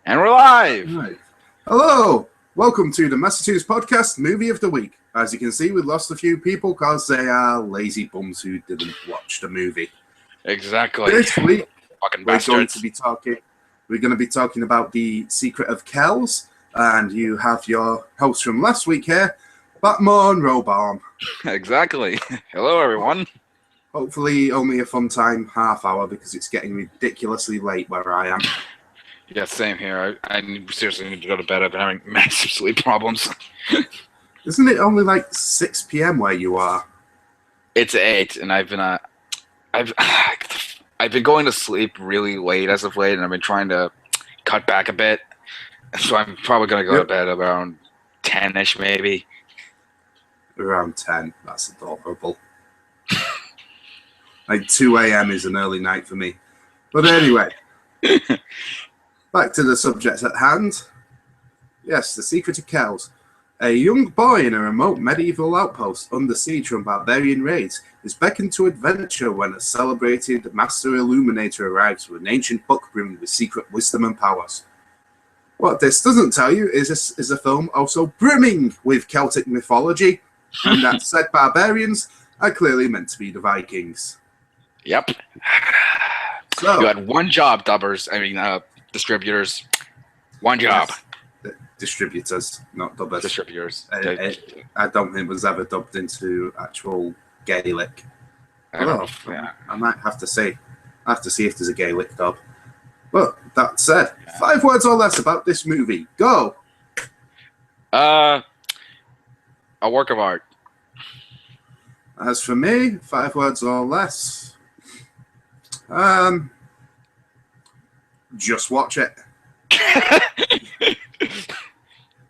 And we're live! Right. Hello! Welcome to the Massachusetts Podcast Movie of the Week. As you can see, we lost a few people because they are lazy bums who didn't watch the movie. Exactly. This week, Fucking we're going bastards. to be talking about The Secret of Kells, and you have your host from last week here, Batman Robarm. Exactly. Hello, everyone. Hopefully only a fun time half hour because it's getting ridiculously late where I am. Yeah, same here. I seriously need to go to bed. I've been having massive sleep problems. Isn't it only like 6 p.m. where you are? It's 8, and I've been going to sleep really late as of late, and I've been trying to cut back a bit. So I'm probably gonna go to bed around 10ish, maybe. Around 10. That's adorable. Like 2 a.m. is an early night for me. But anyway, back to the subject at hand. Yes, The Secret of Kells. A young boy in a remote medieval outpost under siege from barbarian raids is beckoned to adventure when a celebrated master illuminator arrives with an ancient book brimming with secret wisdom and powers. What this doesn't tell you is a film also brimming with Celtic mythology, and that said barbarians are clearly meant to be the Vikings. Yep. So, You had one job, distributors. One job. Yes, distributors, not dubbers. Distributors. I don't think it was ever dubbed into actual Gaelic. I don't know if, I might have to see. I have to see if there's a Gaelic dub. But that said, 5 words or less about this movie. Go. A work of art. As for me, 5 words or less. Just watch it.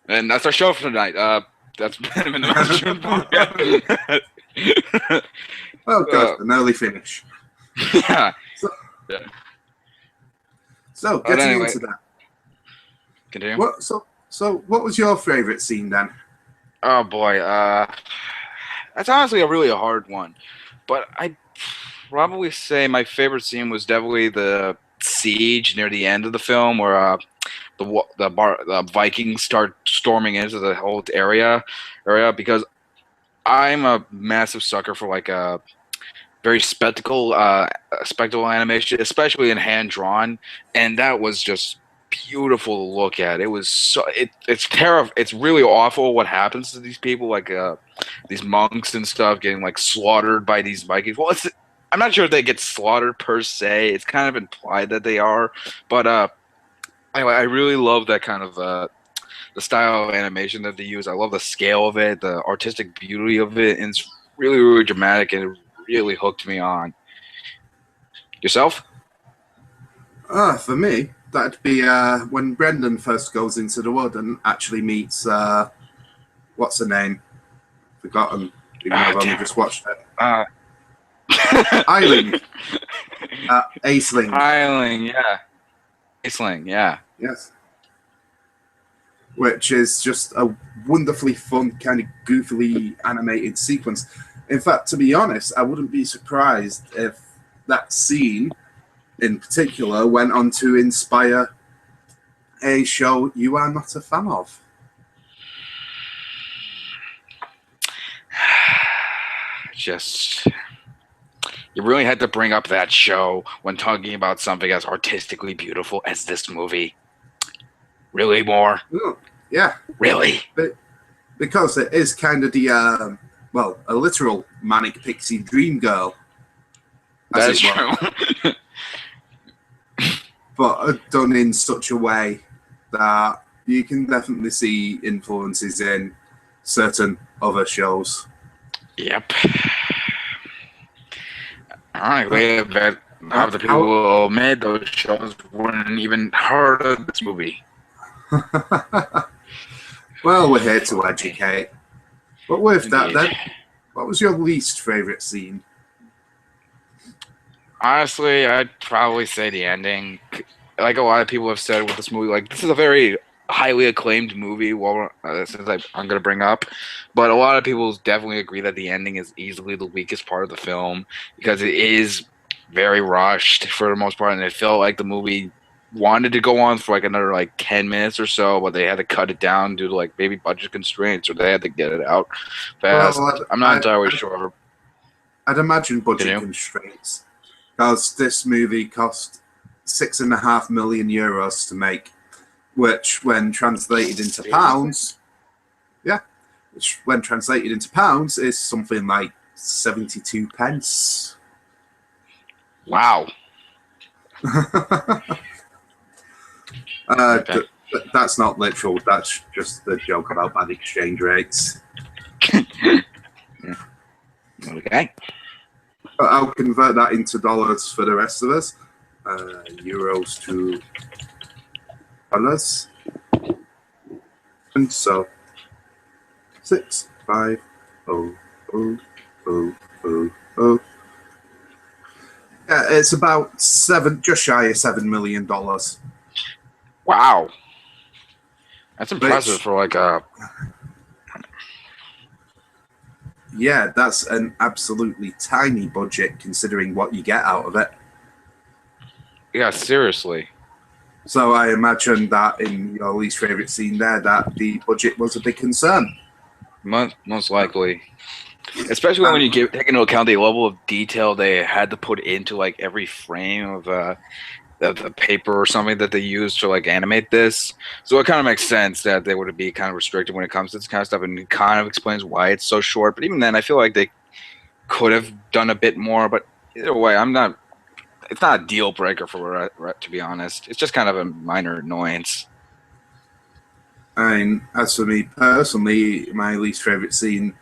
And that's our show for tonight. That's been the Massachusetts podcast. Well, good. An early finish. Yeah. So getting into that. Continue. What was your favorite scene then? Oh boy, that's honestly a really hard one, but I probably say my favorite scene was definitely the siege near the end of the film, where the Vikings start storming into the whole area, because I'm a massive sucker for like a very spectacle animation, especially in hand drawn, and that was just beautiful to look at. It was it's terrible. It's really awful what happens to these people, like these monks and stuff, getting like slaughtered by these Vikings. Well, I'm not sure if they get slaughtered per se. It's kind of implied that they are, but anyway, I really love that kind of the style of animation that they use. I love the scale of it, the artistic beauty of it, and it's really, really dramatic, and it really hooked me on. Yourself? For me, that'd be when Brendan first goes into the wood and actually meets what's her name? Forgotten. Even though I've only just watched it. Eiling. Aisling. Eiling, yeah. Aisling, yeah. Yes. Which is just a wonderfully fun, kind of goofily animated sequence. In fact, to be honest, I wouldn't be surprised if that scene in particular went on to inspire a show you are not a fan of. Just, you really had to bring up that show when talking about something as artistically beautiful as this movie. Really, more? Ooh, yeah. Really? Because it is kind of the, a literal manic pixie dream girl. That is true. But done in such a way that you can definitely see influences in certain other shows. Yep. Ironically, I bet half the people who made those shows wouldn't even heard of this movie. Well, we're here to educate. But with that, then, what was your least favorite scene? Honestly, I'd probably say the ending. Like a lot of people have said with this movie, like, this is a very highly acclaimed movie, since I'm going to bring up. But a lot of people definitely agree that the ending is easily the weakest part of the film, because it is very rushed for the most part, and it felt like the movie wanted to go on for like another like 10 minutes or so, but they had to cut it down due to like maybe budget constraints, or they had to get it out fast. Well, I'm not entirely sure. I'd imagine budget Continue. constraints, because this movie cost €6.5 million to make, which, when translated into Seriously? pounds, yeah, which when translated into pounds is something like 72 pence. Wow. Okay. That's not literal. That's just the joke about bad exchange rates. Okay. But I'll convert that into dollars for the rest of us. Euros to dollars. And so 6, 5, 0, 0, 0, 0, 0. Yeah, it's about just shy of $7 million. Wow. That's impressive Which, for like a. yeah, that's an absolutely tiny budget considering what you get out of it. Yeah, seriously. So I imagine that in your least favorite scene there, that the budget was a big concern. Most likely. Especially when you take into account the level of detail they had to put into like every frame of the paper or something that they used to like animate this. So it kind of makes sense that they would be kind of restricted when it comes to this kind of stuff, and it kind of explains why it's so short. But even then, I feel like they could have done a bit more. But either way, I'm not. It's not a deal breaker for to be honest. It's just kind of a minor annoyance. And as for me personally, my least favorite scene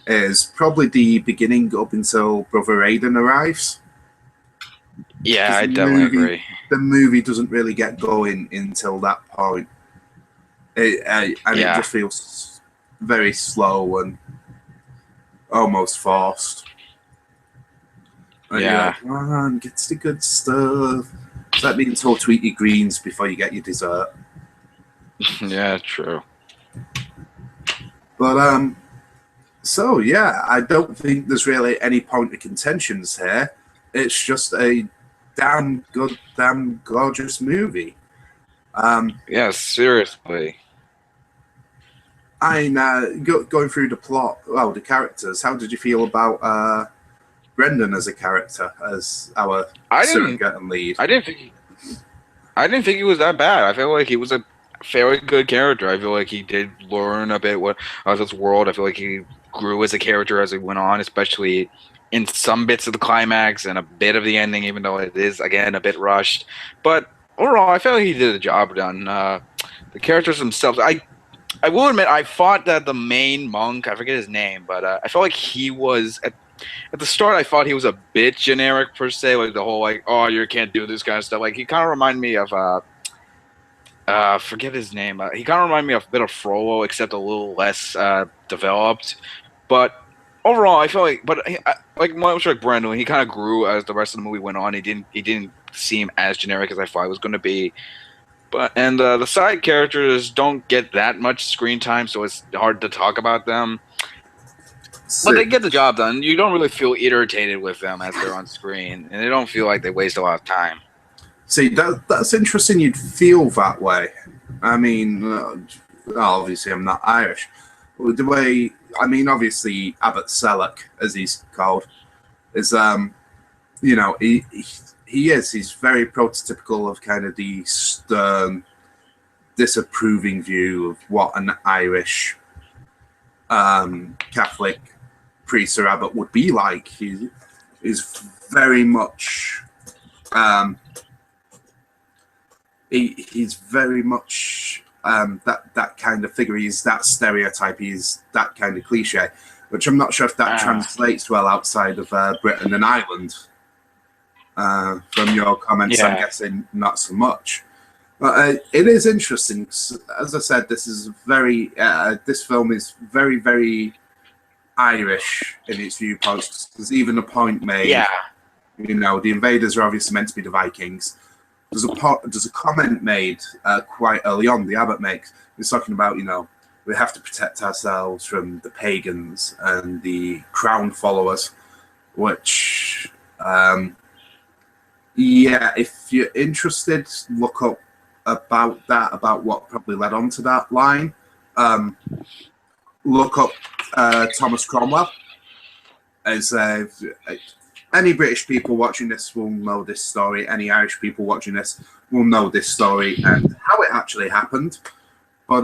is probably the beginning up until Brother Aiden arrives. Yeah, I The definitely movie, agree. the movie doesn't really get going until that point. And it Yeah, just feels very slow and almost forced. And you're yeah, like, come on, get to the good stuff. That means to eat your greens before you get your dessert. yeah. True. But so yeah, I don't think there's really any point of contentions here. It's just a damn good, damn gorgeous movie. Um, Yeah, seriously. Going through the plot, well, the characters. How did you feel about Brendan as a character, as our I didn't. surrogate and lead? I didn't think. I didn't think he was that bad. I feel like he was a fairly good character. I feel like he did learn a bit what of this world. I feel like he grew as a character as he went on, especially in some bits of the climax and a bit of the ending, even though it is again a bit rushed. But overall, I feel like he did a job done. The characters themselves, I will admit, I thought that the main monk, I forget his name, but I felt like he was at the start. I thought he was a bit generic per se, like the whole like, oh, you can't do this kind of stuff. Like he kind of reminded me of forget his name. He kind of reminded me of a bit of Frollo, except a little less developed. But overall, I feel like, like much like Brandon, he kind of grew as the rest of the movie went on. He didn't seem as generic as I thought he was going to be. But and the side characters don't get that much screen time, so it's hard to talk about them. But See, they get the job done. You don't really feel irritated with them as they're on screen, and they don't feel like they waste a lot of time. that's interesting. You'd feel that way. I mean, obviously, I'm not Irish. The way, I mean, obviously, Abbott Selleck, as he's called, is you know, he is. He's very prototypical of kind of the stern, disapproving view of what an Irish Catholic priest or abbot would be like. He is very much. He's very much that kind of figure. He's that stereotype. He's that kind of cliche, which I'm not sure if that Ah, translates well outside of Britain and Ireland. From your comments, I'm yeah, guessing not so much. But it is interesting. As I said, this is very. This film is very, very Irish in its viewpoints. There's even a point made. yeah, You know, the invaders are obviously meant to be the Vikings. There's a comment made quite early on. The abbot makes. He's talking about, you know, we have to protect ourselves from the pagans and the crown followers, which Yeah, if you're interested, look up about what probably led on to that line. Um, look up Thomas Cromwell. As any British people watching this will know this story. Any Irish people watching this will know this story and how it actually happened. But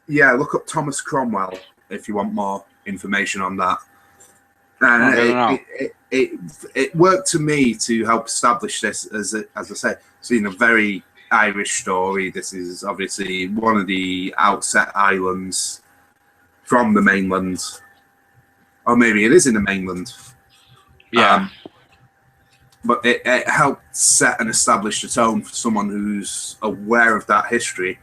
yeah, look up Thomas Cromwell if you want more information on that. And it worked to me to help establish this as I say, seeing a very Irish story. This is obviously one of the outset islands from the mainland, or maybe it is in the mainland. Yeah. But it helped set and establish the tone for someone who's aware of that history,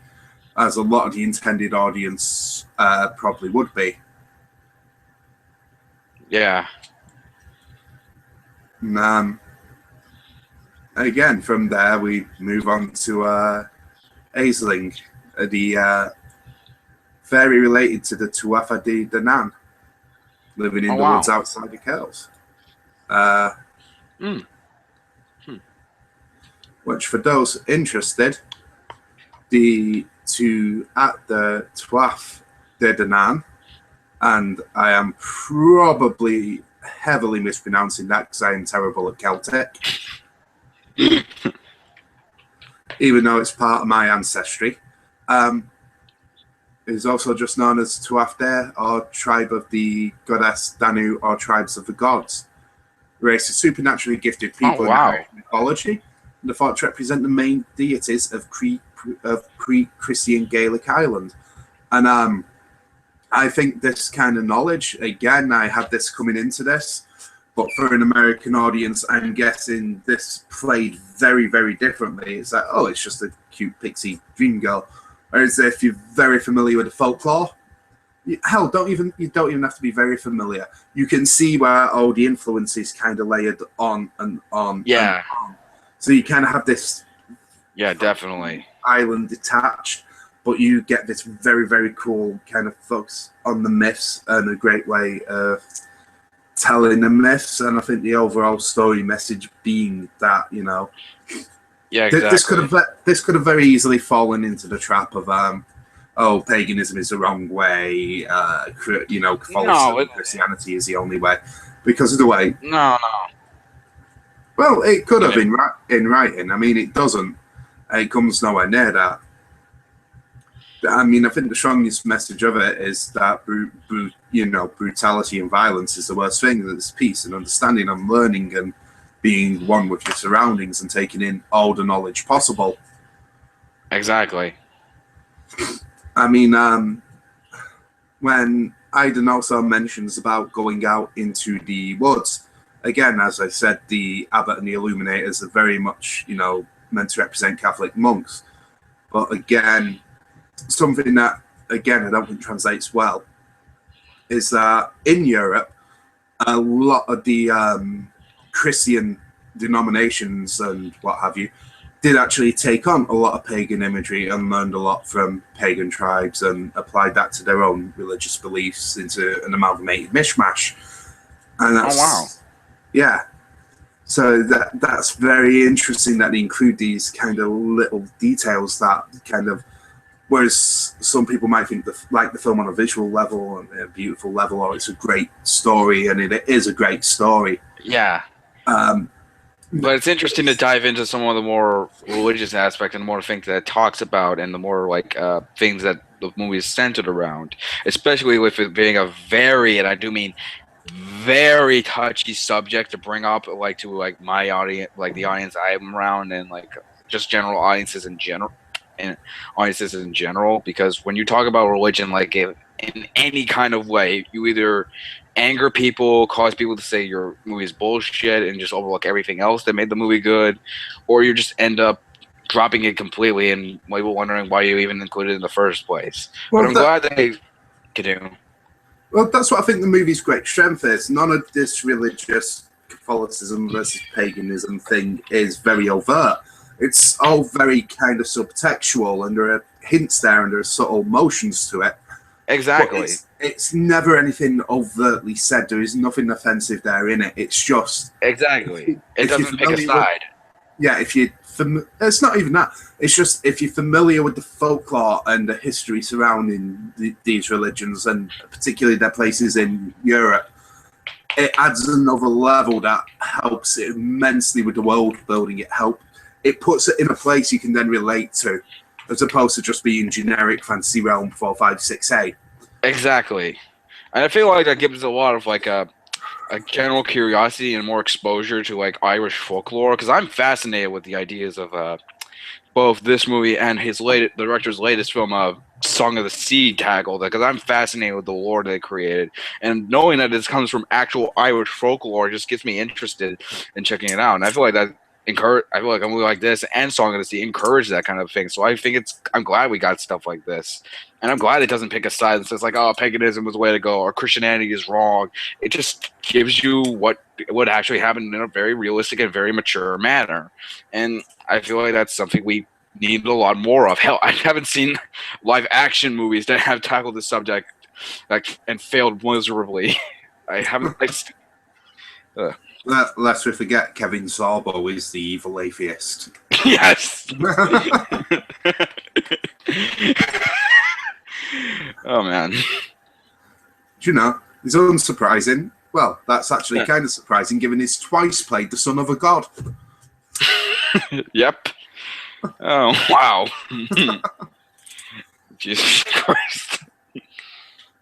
as a lot of the intended audience probably would be. Yeah. And, again, from there we move on to Aisling, the fairy related to the Tuatha De Danann, living in the woods outside of Kells. Which, for those interested, the Tuatha De Danann, and I am probably heavily mispronouncing that because I am terrible at Celtic, even though it's part of my ancestry. Is also just known as Tuatha, or tribe of the goddess Danu, or tribes of the gods. Race of supernaturally gifted people in Irish mythology, and they're thought to represent the main deities of pre-Christian Gaelic Ireland. And I think this kind of knowledge, again, I had this coming into this, but for an American audience, I'm guessing this played very, very differently. It's like, oh, it's just a cute pixie dream girl. Whereas if you're very familiar with the folklore, hell, you don't even have to be very familiar. You can see where all the influences kind of layered on and on. Yeah. And on. So you kind of have this. Yeah, definitely. Island detached, but you get this very, very cool kind of focus on the myths and a great way of telling the myths. And I think the overall story message being that, you know, yeah, exactly. This could have very easily fallen into the trap of oh, paganism is the wrong way, you know, Catholicism, Christianity is the only way, because of the way. No. Well, it could have been in writing. I mean, it doesn't. It comes nowhere near that. I mean, I think the strongest message of it is that, you know, brutality and violence is the worst thing. That it's peace and understanding and learning and being one with your surroundings and taking in all the knowledge possible. Exactly. I mean, when Aidan also mentions about going out into the woods, again, as I said, the abbot and the illuminators are very much, you know, meant to represent Catholic monks. But again, something that, again, I don't think translates well is that in Europe, a lot of the Christian denominations and what have you did actually take on a lot of pagan imagery and learned a lot from pagan tribes and applied that to their own religious beliefs into an amalgamated mishmash. And that's, yeah. So that's very interesting that they include these kind of little details that kind of, whereas some people might think like the film on a visual level and a beautiful level, or it's a great story, and it is a great story. Yeah. But it's interesting to dive into some of the more religious aspects and more things that it talks about and the more like things that the movie is centered around, especially with it being a very, and I do mean very touchy subject to bring up, like to like my audience, like the audience I'm around, and like just general audiences in general, because when you talk about religion, like in any kind of way, you either anger people, cause people to say your movie is bullshit and just overlook everything else that made the movie good, or you just end up dropping it completely and people wondering why you even included it in the first place. Well, but I'm glad they continue. Well, that's what I think the movie's great strength is. None of this religious Catholicism versus paganism thing is very overt. It's all very kind of subtextual, and there are hints there and there are subtle motions to it. But Exactly. it's never anything overtly said. There is nothing offensive there in it. It's just Exactly. It if you're doesn't pick a familiar with, side. yeah, if you it's not even that. It's just if you're familiar with the folklore and the history surrounding these religions, and particularly their places in Europe, it adds another level that helps it immensely with the world building. It puts it in a place you can then relate to, as opposed to just being generic fantasy realm 4, 5, 6, 8. Exactly. And I feel like that gives a lot of like a general curiosity and more exposure to like Irish folklore because I'm fascinated with the ideas of both this movie and the director's latest film, Song of the Sea, tackled because I'm fascinated with the lore they created, and knowing that this comes from actual Irish folklore just gets me interested in checking it out. And I feel like that I feel like a movie like this and Song of the Sea encourage that kind of thing. So I think I'm glad we got stuff like this, and I'm glad it doesn't pick a side and says like, oh, paganism was the way to go or Christianity is wrong. It just gives you what actually happened in a very realistic and very mature manner, and I feel like that's something we need a lot more of. Hell, I haven't seen live action movies that have tackled this subject like and failed miserably. I haven't. Lest we forget, Kevin Sorbo is the evil atheist. Yes. Oh man. Do you know, it's unsurprising. Well, that's actually kind of surprising, given he's twice played the son of a god. Yep. Oh wow. Jesus Christ.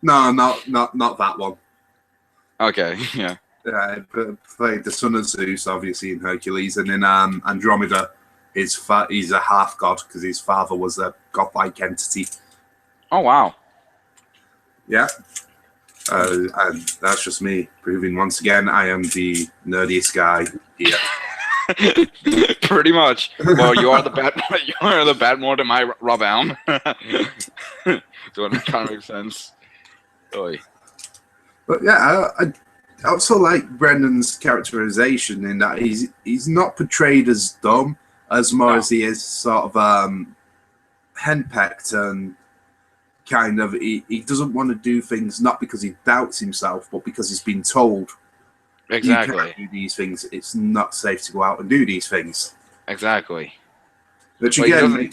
No, not that one. Okay. Yeah. Played the son of Zeus, obviously in Hercules, and in Andromeda, he's a half god because his father was a godlike entity. Oh wow. Yeah. And that's just me proving once again I am the nerdiest guy here. Pretty much. Well, you are the Batmore to my Rob Alm. So it kind of makes sense. Oy. But yeah, I also like Brendan's characterization in that he's not portrayed as dumb as more as he is sort of henpecked and kind of he doesn't want to do things not because he doubts himself, but because he's been told Exactly. you can't do these things. It's not safe to go out and do these things. Exactly. Which Like, again,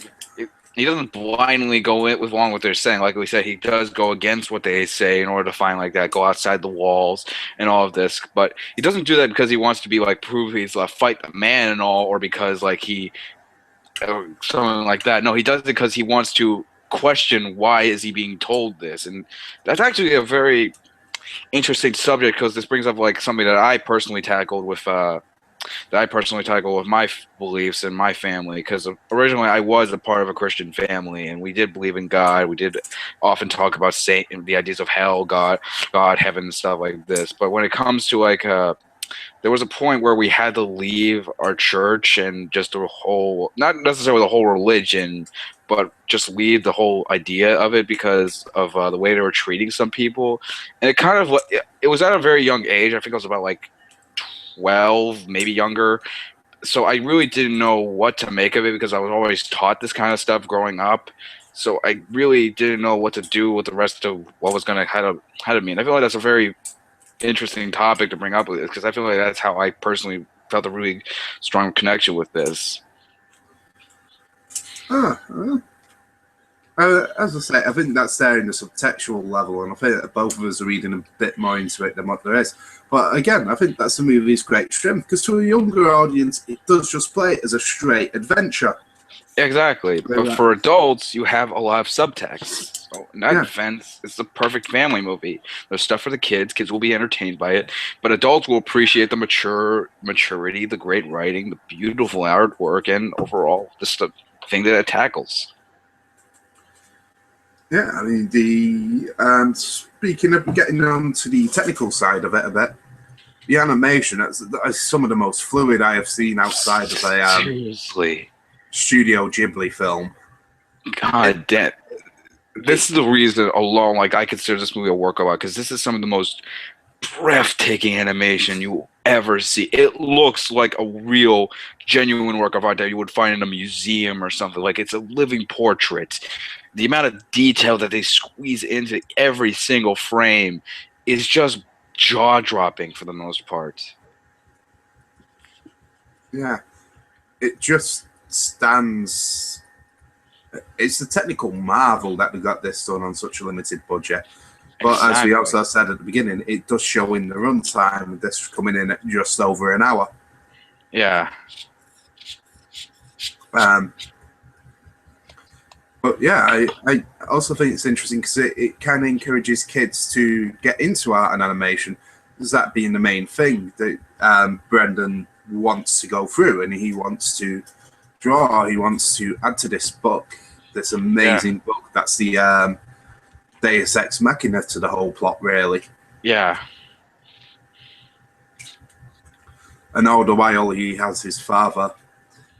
he doesn't blindly go in with along what they're saying. Like we said, he does go against what they say in order to find like that, go outside the walls and all of this. But he doesn't do that because he wants to be like prove he's fight the man and all, or because like he or something like that. No, he does it because he wants to question why is he being told this, and that's actually a very interesting subject because this brings up like something that I personally tackled with my beliefs and my family, because originally I was a part of a Christian family and we did believe in God. We did often talk about Satan, the ideas of hell, God, heaven, and stuff like this. But when it comes to like there was a point where we had to leave our church and just the whole, not necessarily the whole religion, but just leave the whole idea of it because of the way they were treating some people. And it was at a very young age. I think I was about like 12, maybe younger. So I really didn't know what to make of it because I was always taught this kind of stuff growing up. So I really didn't know what to do with the rest of what was going to head of me. And I feel like that's a very interesting topic to bring up with this because I feel like that's how I personally felt a really strong connection with this. as I say, I think that's there in the subtextual level, and I think that both of us are reading a bit more into it than what there is. But again, I think that's the movie's great strength because to a younger audience, it does just play it as a straight adventure. Exactly. But for adults, you have a lot of subtext. So in that defense, it's the perfect family movie. There's stuff for the kids. Kids will be entertained by it. But adults will appreciate the maturity, the great writing, the beautiful artwork, and overall, just the thing that it tackles. Yeah, I mean, speaking of getting on to the technical side of it a bit, the animation, that's some of the most fluid I have seen outside of a Seriously. Studio Ghibli film. God damn. This is the reason alone, like, I consider this movie a work of art, because this is some of the most breathtaking animation you ever see. It looks like a real, genuine work of art that you would find in a museum or something. Like it's a living portrait. The amount of detail that they squeeze into every single frame is just jaw dropping for the most part. Yeah, it just stands. It's a technical marvel that we got this done on such a limited budget. But as we Exactly. also said at the beginning, it does show in the runtime, with this coming in at just over an hour. Yeah. Um, but yeah, I also think it's interesting because it kind of encourages kids to get into art and animation. That being the main thing that Brendan wants to go through, and he wants to draw, he wants to add to this book, this Yeah. amazing book. That's the Deus Ex Machina to the whole plot, really. Yeah. And all the while, he has his father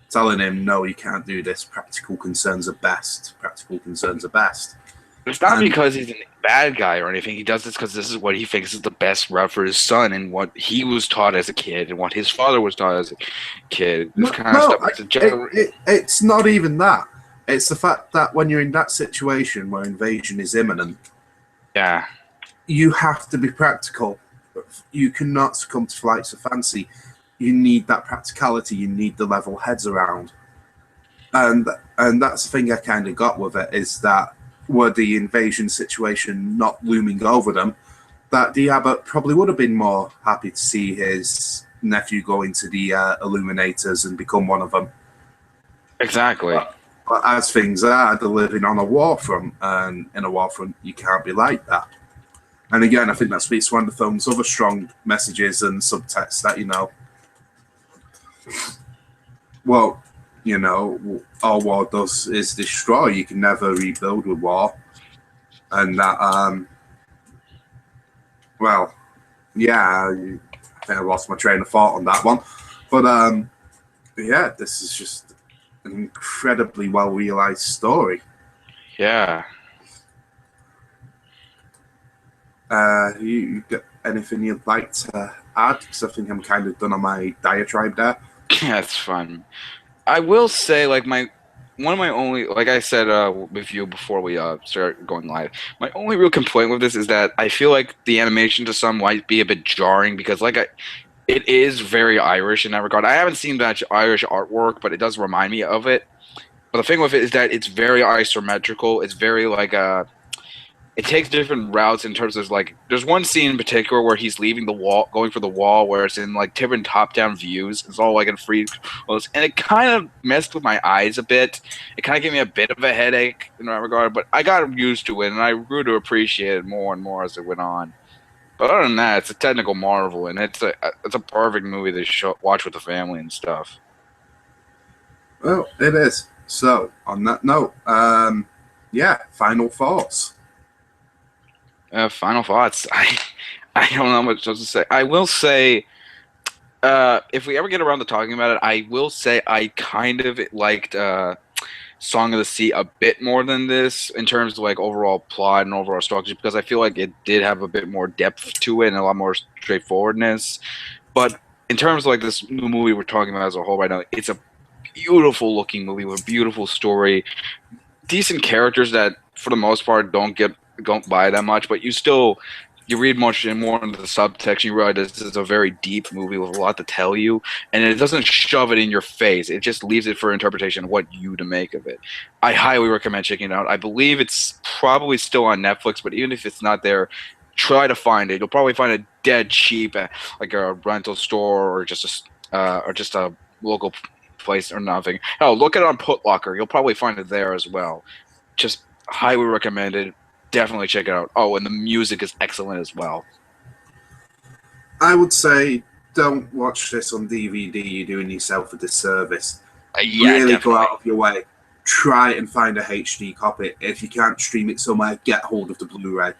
telling him, no, you can't do this. Practical concerns are best. Practical concerns are best. It's not And because he's a bad guy or anything. He does this because this is what he thinks is the best route for his son and what he was taught as a kid and what his father was taught as a kid. This no, kind of no stuff. It's a gener- it's not even that. It's the fact that when you're in that situation where invasion is imminent, Yeah. you have to be practical. You cannot succumb to flights of fancy. You need that practicality. You need the level heads around. And that's the thing I kind of got with it, is that were the invasion situation not looming over them, that the abbot probably would have been more happy to see his nephew go into the Illuminators and become one of them. Exactly. But as things are, they're living on a war front, and in a war front, you can't be like that. And again, I think that speaks to one of the film's other strong messages and subtext that, well, all war does is destroy. You can never rebuild with war. And that, well, yeah, I think I lost my train of thought on that one. But yeah, this is just an incredibly well realized story. Yeah. You got anything you'd like to add? Because I think I'm kind of done on my diatribe there. That's fun. I will say, like, one of my only, like I said with you before we start going live, my only real complaint with this is that I feel like the animation to some might be a bit jarring because, it is very Irish in that regard. I haven't seen much Irish artwork, but it does remind me of it. But the thing with it is that it's very isometrical. It's very like it takes different routes in terms of like there's one scene in particular where he's leaving the wall going for the wall where it's in like different top down views. It's all like in free and it kind of messed with my eyes a bit. It kind of gave me a bit of a headache in that regard, but I got used to it and I grew to appreciate it more and more as it went on. But other than that, it's a technical marvel and it's a perfect movie to watch with the family and stuff. Well, it is. So, on that note, yeah, final thoughts. Final thoughts. I don't know much else to say. I will say, if we ever get around to talking about it, I will say I kind of liked Song of the Sea a bit more than this in terms of like overall plot and overall structure because I feel like it did have a bit more depth to it and a lot more straightforwardness. But in terms of like this new movie we're talking about as a whole right now, it's a beautiful looking movie with a beautiful story, decent characters that for the most part don't buy that much, but you read much and more into the subtext, you realize this is a very deep movie with a lot to tell you, and it doesn't shove it in your face. It just leaves it for interpretation of what you to make of it. I highly recommend checking it out. I believe it's probably still on Netflix, but even if it's not there, try to find it. You'll probably find it dead cheap at like a rental store or just a local place or nothing. Hell, look it on Putlocker. You'll probably find it there as well. Just highly recommended. Definitely check it out. Oh, and the music is excellent as well. I would say don't watch this on DVD. You're doing yourself a disservice. Yeah, Really go definitely. out of your way. Try and find a HD copy. If you can't stream it somewhere, get hold of the Blu-ray.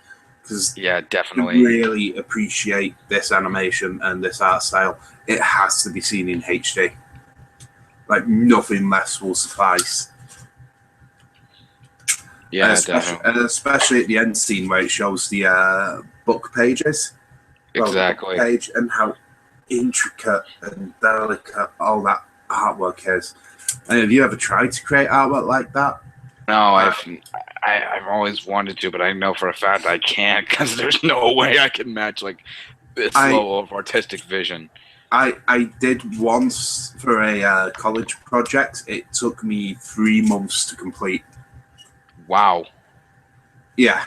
Because Yeah, to definitely. really appreciate this animation and this art style, it has to be seen in HD. Like, nothing less will suffice. Yeah, definitely. Especially at the end scene where it shows the book pages. well, the Exactly. page and how intricate and delicate all that artwork is. And have you ever tried to create artwork like that? No, Uh, I've always wanted to, but I know for a fact I can't because there's no way I can match like this I level of artistic vision. I did once for a college project. It took me 3 months to complete. Wow. Yeah.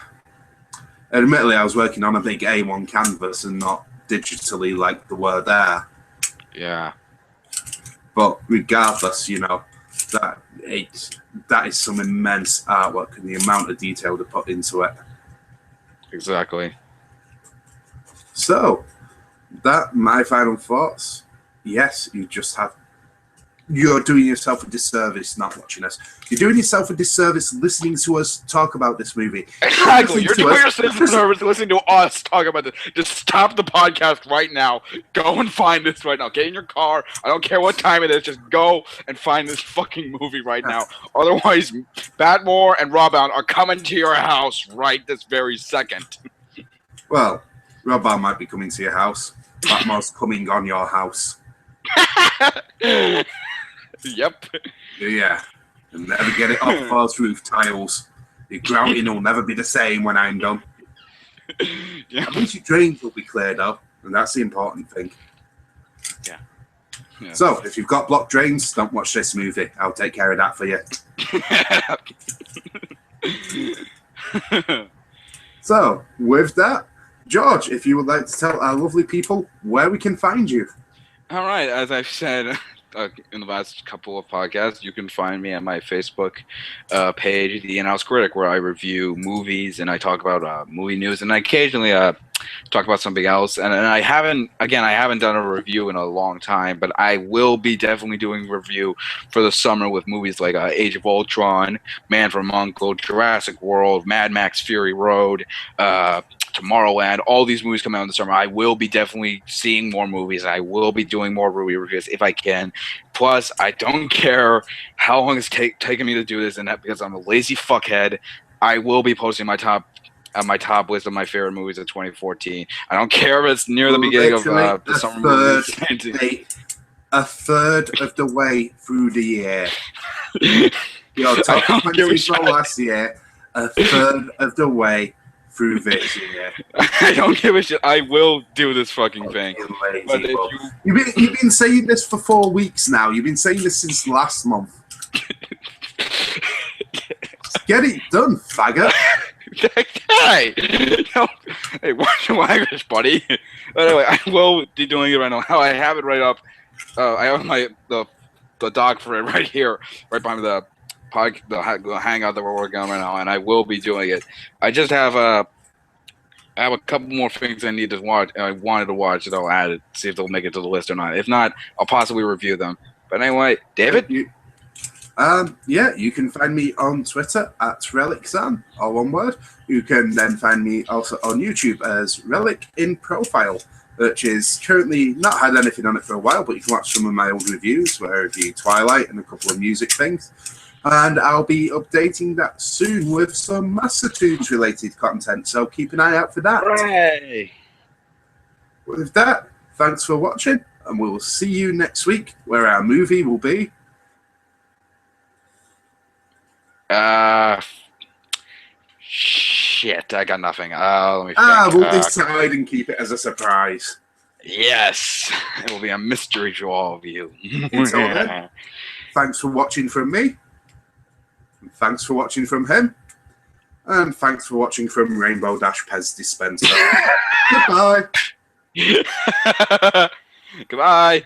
Admittedly, I was working on a big A1 canvas and not digitally like the word there. Yeah. But regardless, that that is some immense artwork and the amount of detail to put into it. Exactly. So, my final thoughts. Yes, you're doing yourself a disservice not watching us. You're doing yourself a disservice listening to us talk about this movie. Exactly. You're doing yourself a disservice listening to us talk about this. Just stop the podcast right now. Go and find this right now. Get in your car. I don't care what time it is. Just go and find this fucking movie right now. Otherwise, Batmore and Robbound are coming to your house right this very second. Well, Robbound might be coming to your house. Batmore's coming on your house. Yep. Yeah. You'll never get it off those roof tiles. Your grouting will never be the same when I'm done. Yeah. At least your drains will be cleared up, and that's the important thing. Yeah. Yeah. So, if you've got blocked drains, don't watch this movie. I'll take care of that for you. So, with that, George, if you would like to tell our lovely people where we can find you. All right, as I've said in the last couple of podcasts, you can find me at my Facebook page, The In-House Critic, where I review movies and I talk about movie news, and I occasionally talk about something else. And I haven't done a review in a long time, but I will be definitely doing a review for the summer with movies like Age of Ultron, Man from U.N.C.L.E., Jurassic World, Mad Max Fury Road, Tomorrowland. All these movies come out in the summer. I will be definitely seeing more movies. I will be doing more movie reviews if I can. Plus, I don't care how long it's taken me to do this, and that because I'm a lazy fuckhead, I will be posting my top list of my favorite movies of 2014. I don't care if it's near the beginning of the summer movies. A third of the way through the year. Your top 20 from last year, a third of the way through this year. I don't give a shit. I will do this fucking thing. But you've been saying this for 4 weeks now. You've been saying this since last month. Get it done, faggot. Hey, hey, watch your language, buddy. Anyway, I will be doing it right now. I have it right up. I have the doc for it right here, right behind the hangout that we're working on right now, and I will be doing it. I just have I have a couple more things I need to watch. I wanted to watch that I'll add it, see if they'll make it to the list or not. If not, I'll possibly review them. But anyway, David. You can find me on Twitter at RelicSam, all one word. You can then find me also on YouTube as Relic in Profile, which is currently not had anything on it for a while, but you can watch some of my old reviews where I review Twilight and a couple of music things. And I'll be updating that soon with some Master Tunes related content, so keep an eye out for that. Hooray! With that, thanks for watching, and we'll see you next week where our movie will be shit, I got nothing. Let me think. We'll decide and keep it as a surprise. Yes, it will be a mystery to all of you. Until then, thanks for watching from me. And thanks for watching from him. And thanks for watching from Rainbow Dash Pez Dispenser. Goodbye. Goodbye.